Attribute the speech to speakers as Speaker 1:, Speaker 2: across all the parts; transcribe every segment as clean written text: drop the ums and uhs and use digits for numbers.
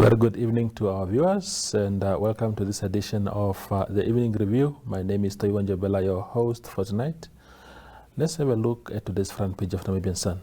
Speaker 1: very good evening to our viewers, and welcome to this edition of the Evening Review. My name is Toiwan Jabela, your host for tonight. Let's have a look at today's front page of Namibian Sun.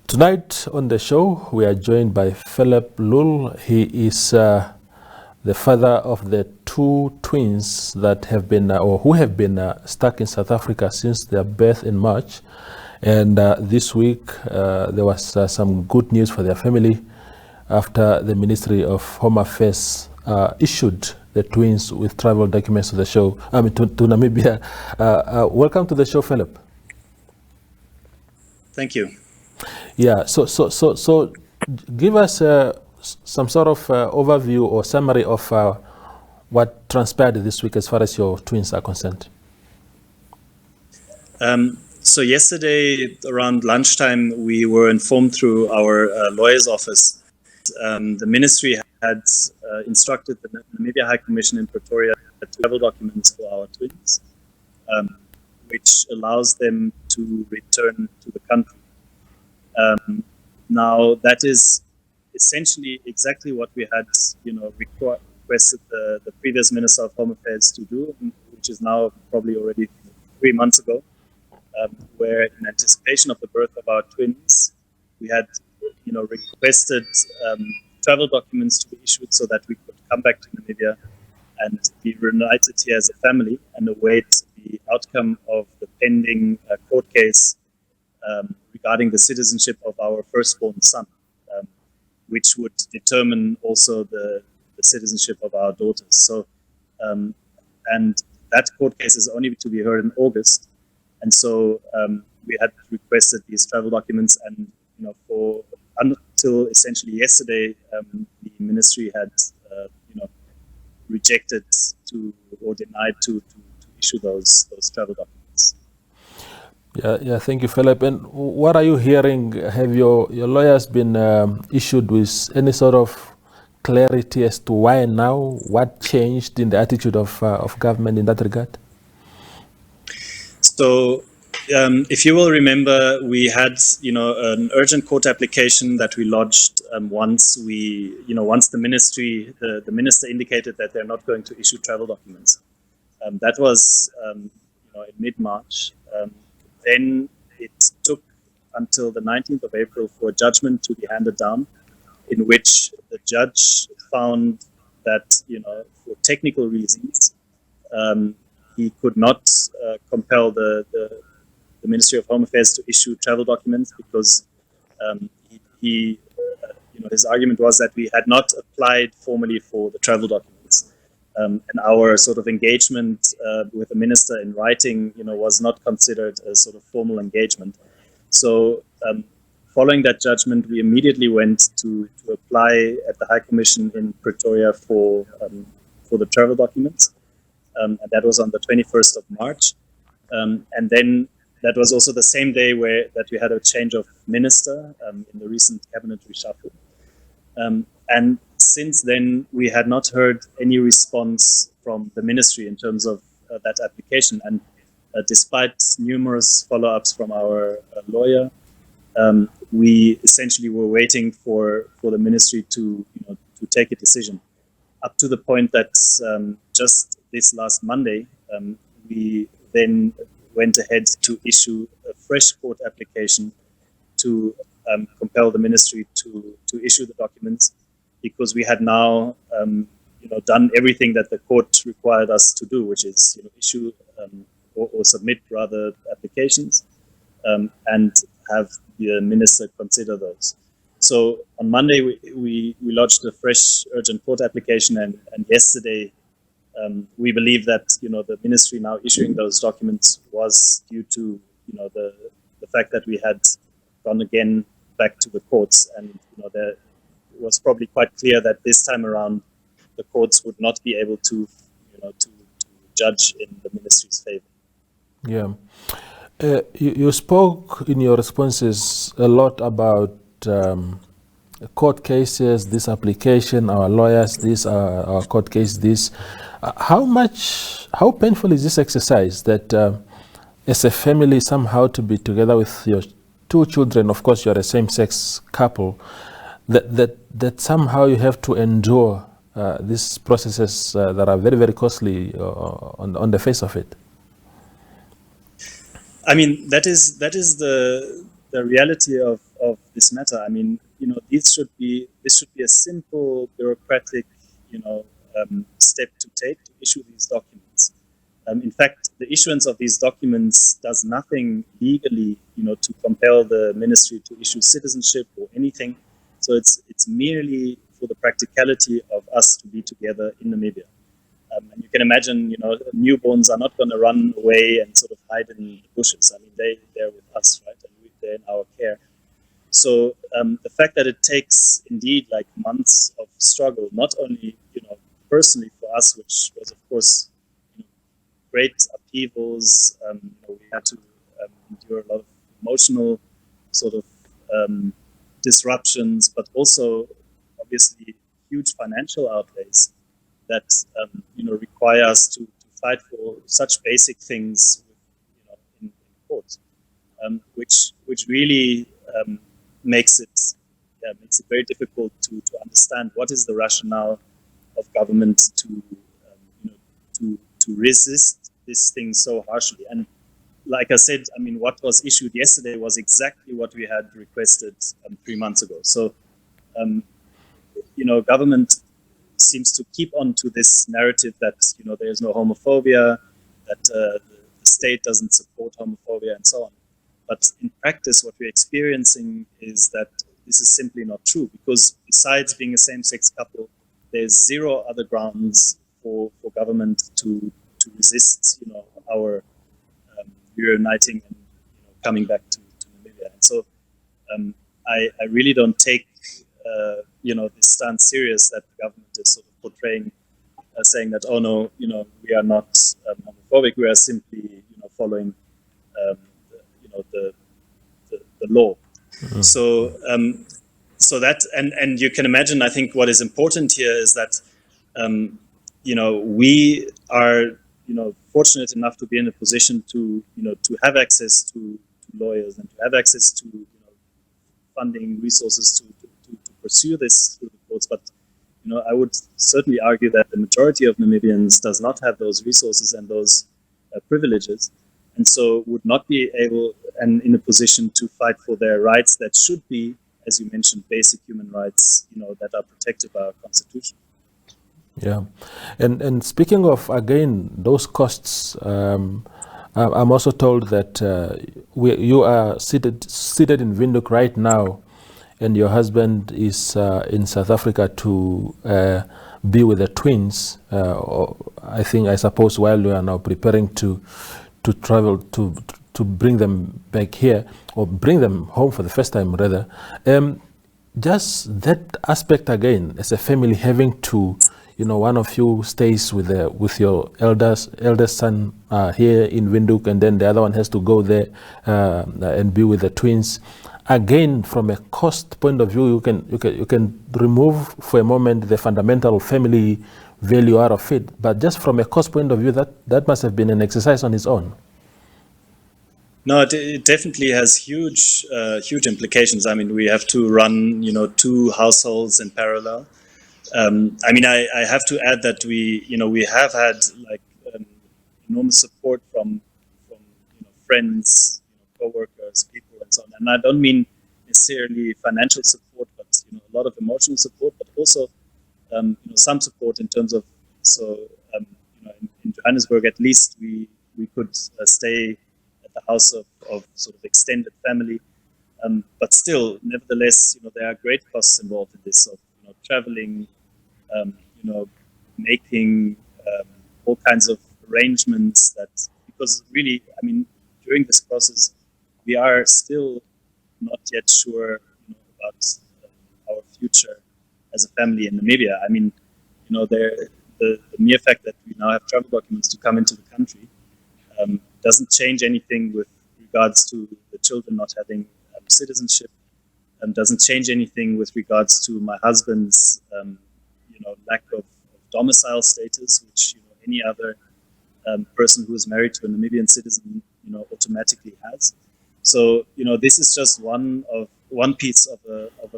Speaker 1: Tonight on the show, we are joined by Phillip Lühl. He is the father of the two twins that have been, or who have been stuck in South Africa since their birth in March. And this week, there was some good news for their family after the Ministry of Home Affairs issued the twins with travel documents to the show, to Namibia. Welcome to the show, Phillip.
Speaker 2: Thank you.
Speaker 1: Yeah, so give us some sort of overview or summary of what transpired this week as far as your twins are concerned.
Speaker 2: So yesterday around lunchtime, we were informed through our lawyer's office. The ministry had instructed the Namibia High Commission in Pretoria to travel documents for our twins, which allows them to return to the country. Now that is essentially exactly what we had, requested the previous Minister of Home Affairs to do, which is now probably already 3 months ago, where in anticipation of the birth of our twins, we had, requested travel documents to be issued so that we could come back to Namibia and be reunited here as a family and await the outcome of the pending court case regarding the citizenship of our firstborn son, which would determine also the citizenship of our daughters. So, and that court case is only to be heard in August. And so we had requested these travel documents, and for until essentially yesterday, the ministry had rejected or denied to issue those travel documents.
Speaker 1: Yeah, thank you, Phillip. And what are you hearing? Have your lawyers been issued with any sort of clarity as to why now? What changed in the attitude of government in that regard?
Speaker 2: So, if you will remember, we had an urgent court application that we lodged once the minister indicated that they're not going to issue travel documents. That was in mid-March. Then it took until the 19th of April for a judgment to be handed down, in which the judge found that, for technical reasons, he could not compel the Ministry of Home Affairs to issue travel documents because his argument was that we had not applied formally for the travel documents. And our sort of engagement with the minister in writing, was not considered a sort of formal engagement. So following that judgment, we immediately went to apply at the High Commission in Pretoria for the travel documents. And that was on the 21st of March. And then that was also the same day that we had a change of minister in the recent cabinet reshuffle. And since then, we had not heard any response from the ministry in terms of that application. And despite numerous follow-ups from our lawyer, we essentially were waiting for the ministry to take a decision. Up to the point that just this last Monday, we then went ahead to issue a fresh court application to compel the ministry to issue the documents, because we had now done everything that the court required us to do, which is issue or submit rather applications and have the minister consider those. So on Monday we lodged a fresh urgent court application, and yesterday we believe that the ministry now issuing those documents was due to the fact that we had gone again back to the courts, and there was probably quite clear that this time around the courts would not be able to judge in the ministry's favor.
Speaker 1: Yeah. You spoke in your responses a lot about court cases, this application, our lawyers, this, our court case, this. How painful is this exercise that as a family somehow to be together with your two children, of course you're a same-sex couple, that somehow you have to endure these processes that are very, very costly on the face of it?
Speaker 2: I mean, that is the reality of this matter. I mean, this should be a simple bureaucratic, step to take to issue these documents. In fact, the issuance of these documents does nothing legally, to compel the ministry to issue citizenship or anything. So it's merely for the practicality of us to be together in Namibia. And you can imagine, newborns are not going to run away and sort of hide in the bushes. I mean, they're with us, right? And they're in our care. So the fact that it takes indeed like months of struggle, not only, personally for us, which was of course great upheavals. We had to endure a lot of emotional sort of disruptions, but also obviously huge financial outlays that require us to fight for such basic things, in court, which really makes it very difficult to understand what is the rationale of government to resist this thing so harshly. And like I said, I mean, what was issued yesterday was exactly what we had requested 3 months ago. So, government seems to keep on to this narrative that, there is no homophobia, that the state doesn't support homophobia and so on. But in practice, what we're experiencing is that this is simply not true, because besides being a same-sex couple, there's zero other grounds for government to resist, our reuniting and coming back to Namibia. And so I really don't take this stance serious that the government is sort of portraying, saying that, oh no, we are not homophobic, we are simply following the law. Mm-hmm. So that and you can imagine, I think what is important here is that we are fortunate enough to be in a position to have access to lawyers and to have access to funding resources to pursue this through the courts. But I would certainly argue that the majority of Namibians does not have those resources and those privileges, and so would not be able and in a position to fight for their rights that should be, as you mentioned, basic human rights, that are protected by our constitution.
Speaker 1: Yeah, and speaking of, again, those costs, I'm also told that you are seated in Windhoek right now, and your husband is in South Africa to be with the twins. I suppose while you are now preparing to travel to bring them back here, or bring them home for the first time rather. Just that aspect again, as a family having to, one of you stays with your eldest son here in Windhoek, and then the other one has to go there and be with the twins. Again, from a cost point of view, you can remove for a moment the fundamental family value out of it, but just from a cost point of view, that must have been an exercise on its own.
Speaker 2: No, it definitely has huge implications. I mean, we have to run, two households in parallel. I have to add that we have had enormous support from friends, co-workers, people, and so on. And I don't mean necessarily financial support, but a lot of emotional support, but also some support in terms of in Johannesburg at least we could stay at the house of sort of extended family. But still, nevertheless, there are great costs involved in this of traveling, making all kinds of arrangements because really, I mean, during this process, we are still not yet sure about our future as a family in Namibia. I mean, the mere fact that we now have travel documents to come into the country doesn't change anything with regards to the children not having citizenship, doesn't change anything with regards to my husband's lack of domicile status, which any other person who is married to a Namibian citizen automatically has. So this is just one piece of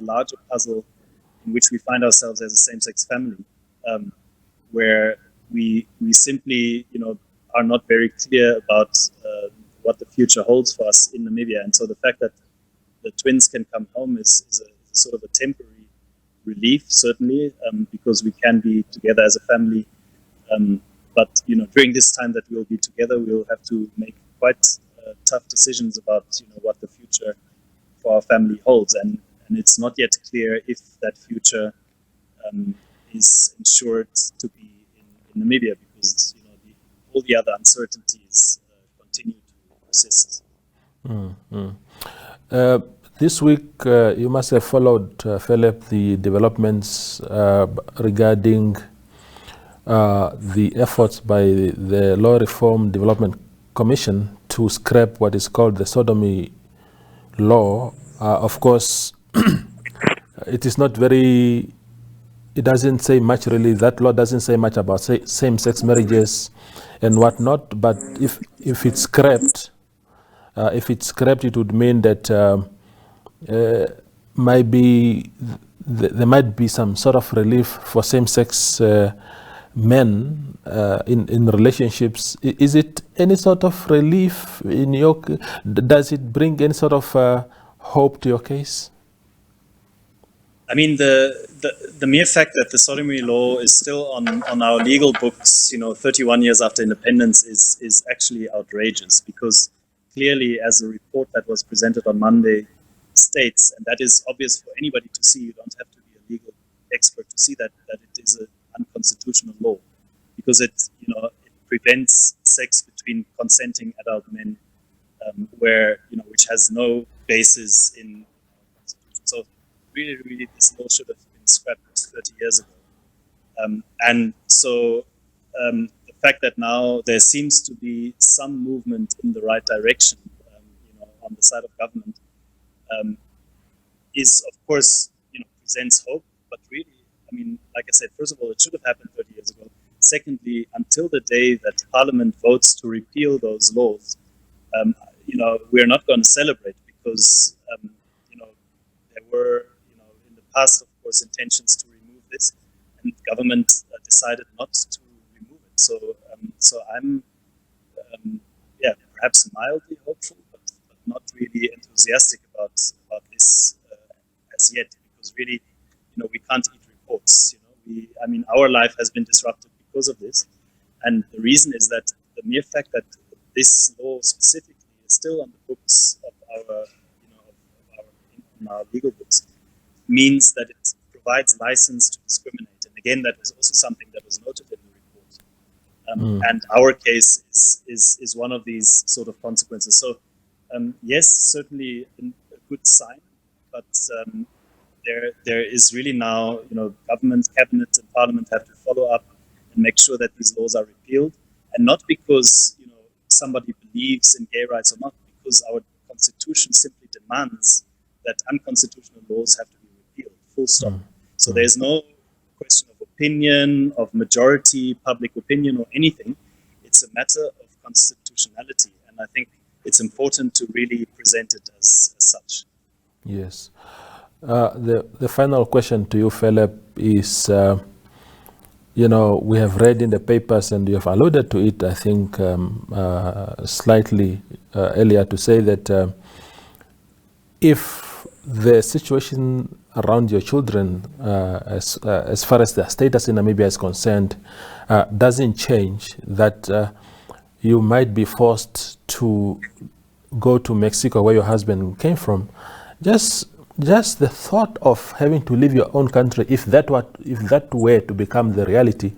Speaker 2: a larger puzzle in which we find ourselves as a same-sex family, where we simply are not very clear about what the future holds for us in Namibia. And so the fact that the twins can come home is a sort of a temporary relief, certainly, because we can be together as a family. But during this time that we'll be together, we'll have to make quite tough decisions about what the future for our family holds, and it's not yet clear if that future is ensured to be in Namibia, because all the other uncertainties continue to persist.
Speaker 1: This week, you must have followed, Philip, the developments regarding the efforts by the Law Reform Development Commission to scrap what is called the Sodomy law. Of course, it is not very, it doesn't say much really, that law doesn't say much about same-sex marriages and whatnot, but if it's scrapped, it would mean that there might be some sort of relief for same-sex men in relationships. Is it any sort of relief in your? Does it bring any sort of hope to your case?
Speaker 2: I mean, the mere fact that the sodomy law is still on our legal books, 31 years after independence, is actually outrageous, because clearly, as a report that was presented on Monday states, and that is obvious for anybody to see, you don't have to be a legal expert to see that it is an unconstitutional law, because it prevents sex between consenting adult men, which has no basis in the Constitution. So really, this law should have been scrapped 30 years ago. And so the fact that now there seems to be some movement in the right direction, on the side of government, is of course, presents hope. But really, I mean, like I said, first of all, it should have happened 30 years ago. Secondly, until the day that Parliament votes to repeal those laws, we're not going to celebrate, because there were, in the past, of course, intentions to remove this, and government decided not to remove it. So I'm, perhaps mildly hopeful, but not really enthusiastic about this as yet, because really, we can't eat reports. Our life has been disrupted because of this, and the reason is that the mere fact that this law specifically is still on the books of our legal books means that it provides license to discriminate. And again, that was also something that was noted in the report. And our case is one of these sort of consequences. So yes, certainly a good sign, but there is really now, government, cabinet, and parliament have to follow up and make sure that these laws are repealed, and not because somebody believes in gay rights or not, because our constitution simply demands that unconstitutional laws have to be repealed. Full stop. So there's no question of opinion, of majority public opinion, or anything. It's a matter of constitutionality, and I think it's important to really present it as such.
Speaker 1: Yes. The final question to you, Philip, is, we have read in the papers, and you have alluded to it, I think, slightly earlier, to say that if the situation around your children, as far as their status in Namibia is concerned, doesn't change, that you might be forced to go to Mexico, where your husband came from. Just the thought of having to leave your own country, if that were to become the reality,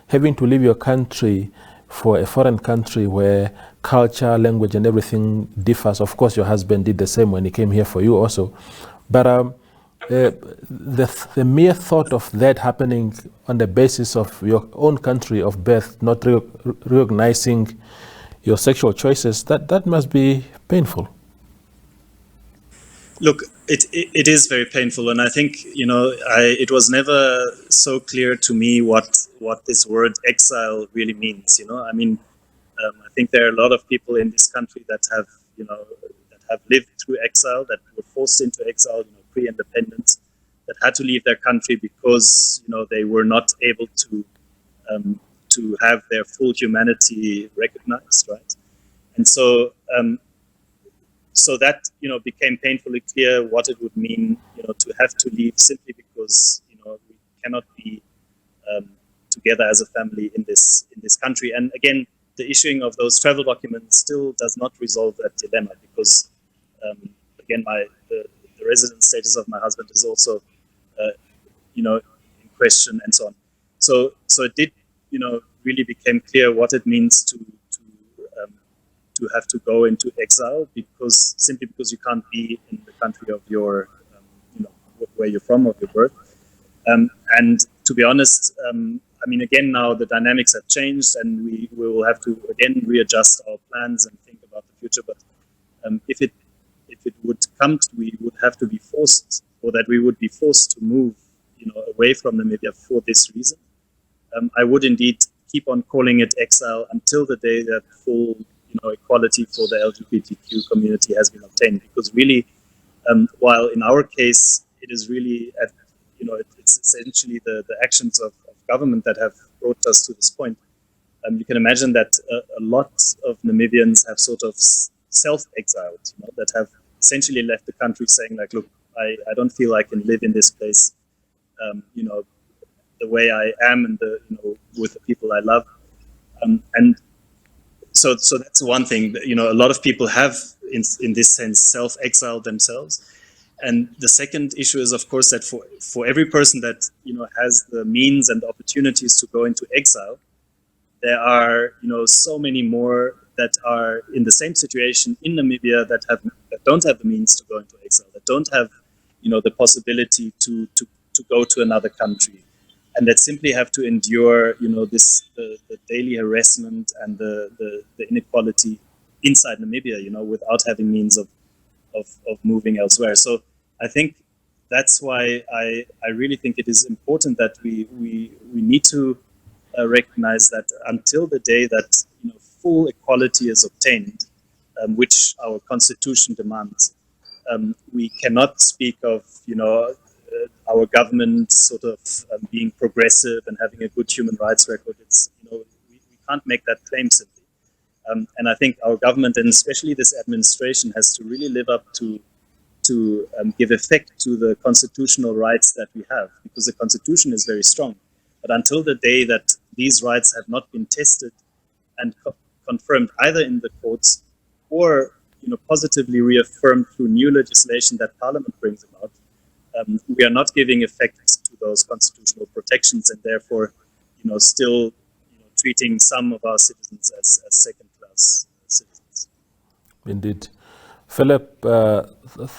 Speaker 1: having to leave your country for a foreign country where culture, language, and everything differs. Of course, your husband did the same when he came here for you also. But the mere thought of that happening on the basis of your own country of birth, not recognizing your sexual choices, that must be painful.
Speaker 2: Look, it is very painful, and I think it was never so clear to me what this word exile really means. I mean, I think there are a lot of people in this country that have lived through exile, that were forced into exile, pre-independence, that had to leave their country because they were not able to have their full humanity recognized, right? And so that became painfully clear what it would mean to have to leave simply because we cannot be together as a family in this country. And again, the issuing of those travel documents still does not resolve that dilemma because again, the residence status of my husband is also in question and so on. So it did really became clear what it means to have to go into exile simply because you can't be in the country of your where you're from, of your birth. And to be honest, I mean, again, now the dynamics have changed, and we will have to again readjust our plans and think about the future. But if it would come to, we would have to be forced, or that we would be forced to move, away from Namibia for this reason. I would indeed keep on calling it exile until the day that full, equality for the LGBTQ community has been obtained. Because really, while in our case it is really it's essentially the actions of government that have brought us to this point. You can imagine that a lot of Namibians have sort of self-exiled, that have essentially left the country saying like, look, I don't feel I can live in this place, the way I am and with the people I love. And so that's one thing. A lot of people have, in this sense, self-exiled themselves. And the second issue is, of course, that for every person that has the means and opportunities to go into exile, there are so many more that are in the same situation in Namibia that don't have the means to go into exile, that don't have the possibility to go to another country, and that simply have to endure the daily harassment and the inequality inside Namibia, without having means of moving elsewhere. So I think that's why I really think it is important that we need to recognize that until the day that full equality is obtained, which our constitution demands, we cannot speak of our government sort of being progressive and having a good human rights record. It's we can't make that claim simply. And I think our government, and especially this administration, has to really live up to give effect to the constitutional rights that we have, because the constitution is very strong. But until the day that these rights have not been tested and confirmed either in the courts or positively reaffirmed through new legislation that Parliament brings about, we are not giving effect to those constitutional protections, and therefore still treating some of our citizens as second-class citizens.
Speaker 1: Indeed. Philip,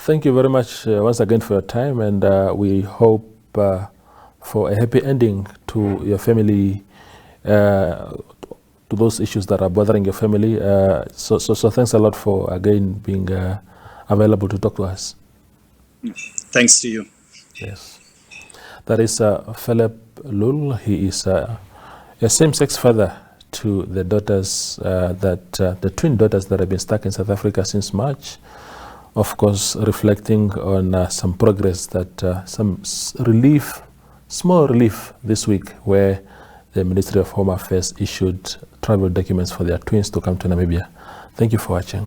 Speaker 1: thank you very much once again for your time, and we hope for a happy ending to your family, to those issues that are bothering your family. So thanks a lot for again being available to talk to us.
Speaker 2: Thanks to you.
Speaker 1: Yes. That is Phillip Lühl. He is a same-sex father to the daughters, the twin daughters that have been stuck in South Africa since March. Of course, reflecting on some progress, that some small relief this week, where the Ministry of Home Affairs issued travel documents for their twins to come to Namibia. Thank you for watching.